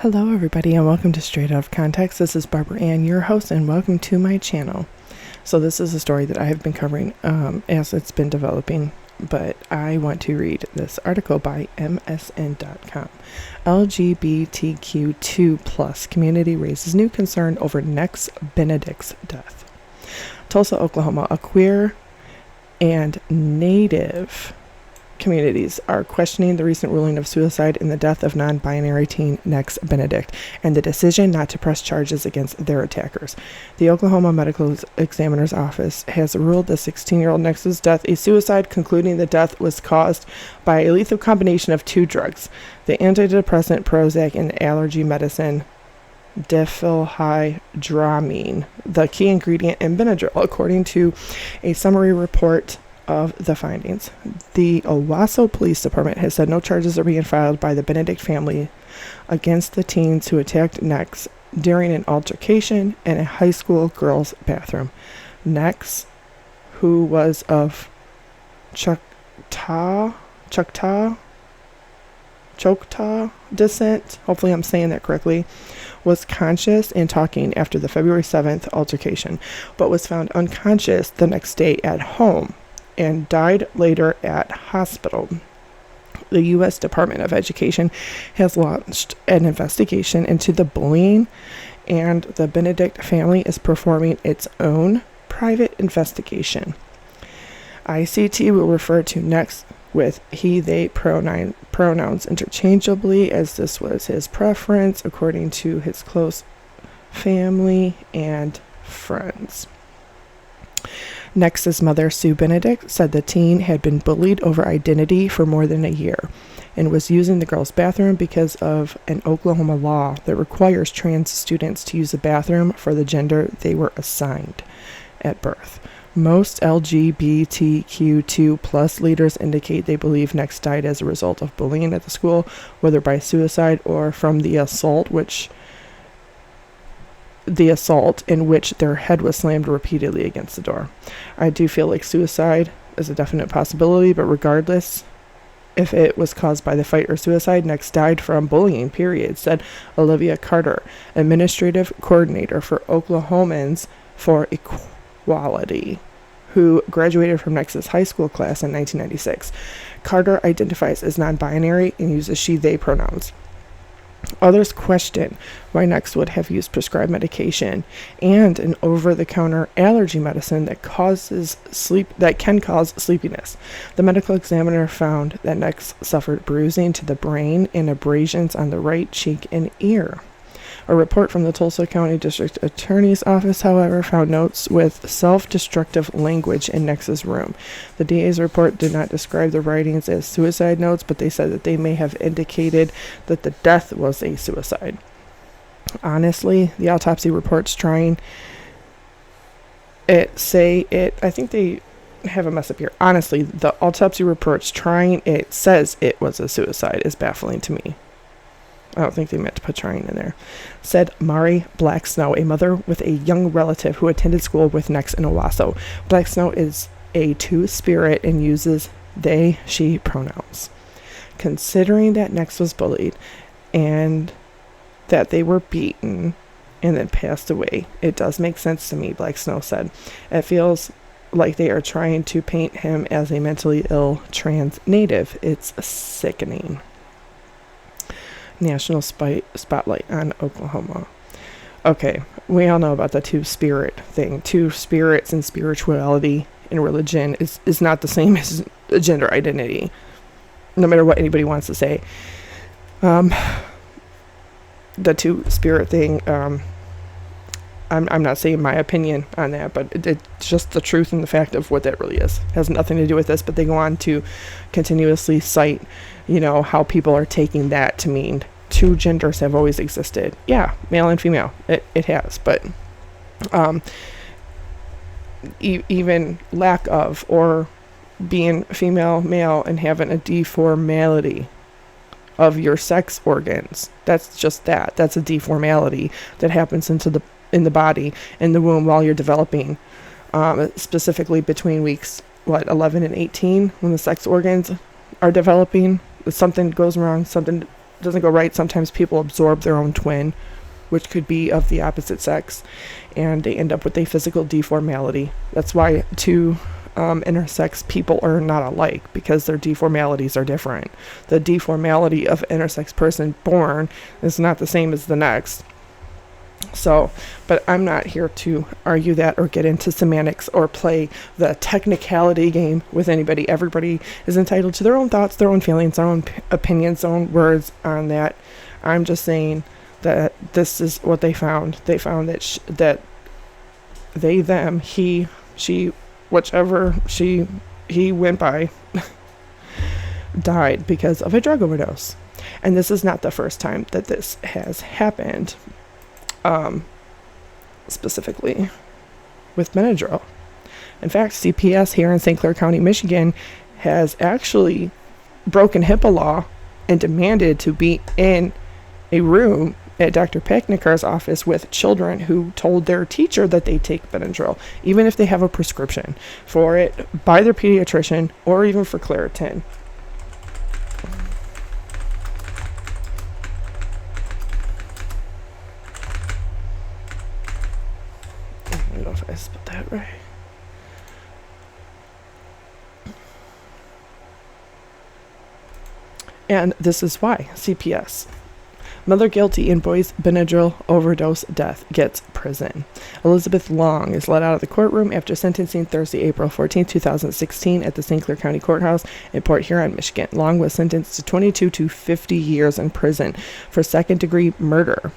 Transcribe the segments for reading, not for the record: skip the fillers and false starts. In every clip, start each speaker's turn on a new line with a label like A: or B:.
A: Hello everybody and welcome to Straight Out of Context. This is Barbara Ann, your host, and welcome to my channel. So this is a story that I have been covering as it's been developing, but I want to read this article by MSN.com. LGBTQ2 plus community raises new concern over next Benedict's death. Tulsa, Oklahoma, a queer and native communities are questioning the recent ruling of suicide in the death of non-binary teen Nex Benedict and the decision not to press charges against their attackers. The Oklahoma Medical Examiner's Office has ruled the 16-year-old Nex's death a suicide, concluding the death was caused by a lethal combination of two drugs, the antidepressant Prozac and the allergy medicine diphenhydramine, the key ingredient in Benadryl, according to a summary report of the findings. The Owasso Police Department has said no charges are being filed by the Benedict family against the teens who attacked Nex during an altercation in a high school girls' bathroom. Nex, who was of Choctaw descent, hopefully I'm saying that correctly, was conscious and talking after the February 7th altercation, but was found unconscious the next day at home and died later at hospital. The U.S. Department of Education has launched an investigation into the bullying, and the Benedict family is performing its own private investigation. ICT will refer to Nex with he, they pronouns interchangeably, as this was his preference, according to his close family and friends. Nex's mother, Sue Benedict, said the teen had been bullied over identity for more than a year and was using the girls' bathroom because of an Oklahoma law that requires trans students to use the bathroom for the gender they were assigned at birth. Most LGBTQ2 plus leaders indicate they believe Nex died as a result of bullying at the school, whether by suicide or from the assault in which their head was slammed repeatedly against the door. I do feel like suicide is a definite possibility, but regardless if it was caused by the fight or suicide, Nex died from bullying, period, said Olivia Carter, administrative coordinator for Oklahomans for Equality, who graduated from Nex's high school class in 1996. Carter identifies as non-binary and uses she/they pronouns. Others question why Nex would have used prescribed medication and an over-the-counter allergy medicine that can cause sleepiness. The medical examiner found that Nex suffered bruising to the brain and abrasions on the right cheek and ear. A report from the Tulsa County District Attorney's Office, however, found notes with self-destructive language in Nex's room. The DA's report did not describe the writings as suicide notes, but they said that they may have indicated that the death was a suicide. Honestly, the autopsy reports I think they have a mess up here. Honestly, the autopsy reports says it was a suicide is baffling to me. I don't think they meant to put trying in there. Said Mari Black Snow, a mother with a young relative who attended school with Nex in Owasso. Black Snow is a two-spirit and uses they, she pronouns. Considering that Nex was bullied and that they were beaten and then passed away, it does make sense to me, Black Snow said. It feels like they are trying to paint him as a mentally ill trans native. It's sickening. National spotlight on Oklahoma. Okay, we all know about the two-spirit thing. Two spirits and spirituality in religion is not the same as gender identity, no matter what anybody wants to say. The two-spirit thing, I'm not saying my opinion on that, but it's just the truth and the fact of what that really is. It has nothing to do with this, but they go on to continuously cite, how people are taking that to mean two genders have always existed. Yeah, male and female. It has, but even lack of, or being female, male, and having a deformality of your sex organs. That's just that. That's a deformality that happens in the body, in the womb, while you're developing, specifically between weeks 11 and 18, when the sex organs are developing. Something goes wrong, something doesn't go right. Sometimes people absorb their own twin, which could be of the opposite sex, and they end up with a physical deformality. That's why two intersex people are not alike, because their deformalities are different. The deformality of an intersex person born is not the same as the next. So, but I'm not here to argue that or get into semantics or play the technicality game with anybody. Everybody is entitled to their own thoughts, their own feelings, their own opinions, their own words on that. I'm just saying that this is what they found. They found that that they, them, he, she, whichever he went by, died because of a drug overdose. And this is not the first time that this has happened, specifically with Benadryl. In fact, CPS here in St. Clair County, Michigan, has actually broken HIPAA law and demanded to be in a room at Dr. Pachnikar's office with children who told their teacher that they take Benadryl, even if they have a prescription for it by their pediatrician or even for Claritin. I don't know if I spelled that right. And this is why CPS. Mother guilty in boy's Benadryl overdose death gets prison. Elizabeth Long is let out of the courtroom after sentencing Thursday, April 14, 2016 at the St. Clair County Courthouse in Port Huron, Michigan. Long was sentenced to 22 to 50 years in prison for second-degree murder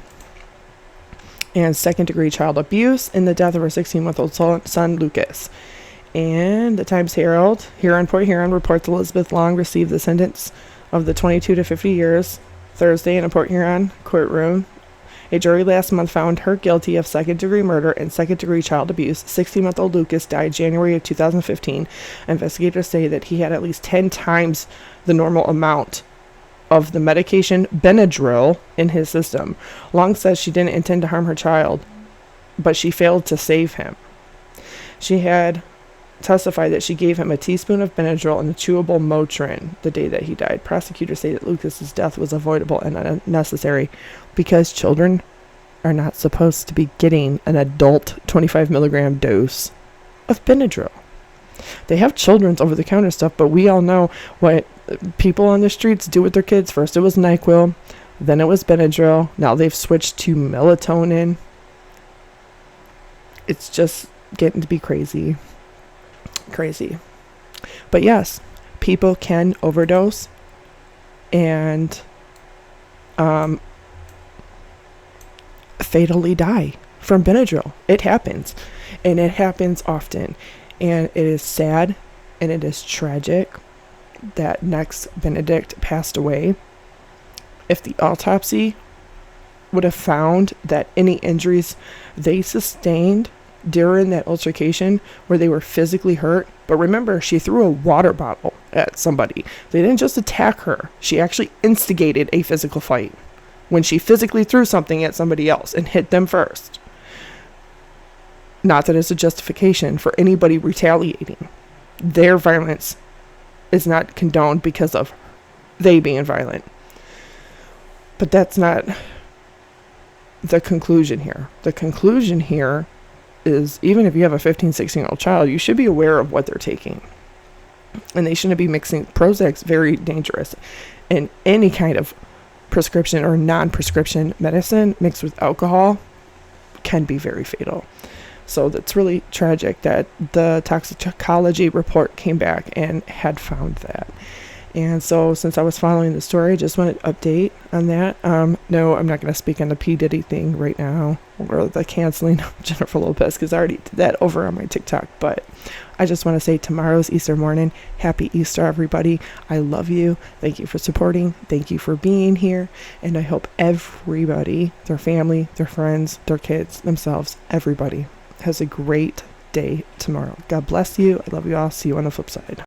A: and second-degree child abuse in the death of her 16-month-old son, Lucas. And the Times-Herald here in Port Huron reports Elizabeth Long received the sentence of the 22 to 50 years Thursday in a Port Huron courtroom. A jury last month found her guilty of second-degree murder and second-degree child abuse. 16-month-old Lucas died January of 2015. Investigators say that he had at least 10 times the normal amount of the medication Benadryl in his system. Long says she didn't intend to harm her child, but she failed to save him. She had testified that she gave him a teaspoon of Benadryl and a chewable Motrin the day that he died. Prosecutors say that Lucas's death was avoidable and unnecessary because children are not supposed to be getting an adult 25 milligram dose of Benadryl. They have children's over-the-counter stuff, but we all know what people on the streets do with their kids. First it was NyQuil, then it was Benadryl. Now they've switched to melatonin. It's just getting to be crazy. But yes, people can overdose and fatally die from Benadryl. It happens, and it happens often, and it is sad and it is tragic that next Benedict passed away. If the autopsy would have found that any injuries they sustained during that altercation where they were physically hurt, but remember, she threw a water bottle at somebody. They didn't just attack her. She actually instigated a physical fight when she physically threw something at somebody else and hit them first. Not that it's a justification for anybody retaliating. Their violence is not condoned because of they being violent. But that's not the conclusion here. The conclusion here is, even if you have a 15, 16-year-old child, you should be aware of what they're taking. And they shouldn't be mixing. Prozac's very dangerous. And any kind of prescription or non-prescription medicine mixed with alcohol can be very fatal. So that's really tragic that the toxicology report came back and had found that. And so since I was following the story, just wanted to update on that. No, I'm not going to speak on the P. Diddy thing right now, or the canceling of Jennifer Lopez, because I already did that over on my TikTok. But I just want to say tomorrow's Easter morning. Happy Easter, everybody. I love you. Thank you for supporting. Thank you for being here. And I hope everybody, their family, their friends, their kids, themselves, everybody has a great day tomorrow. God bless you. I love you all. See you on the flip side.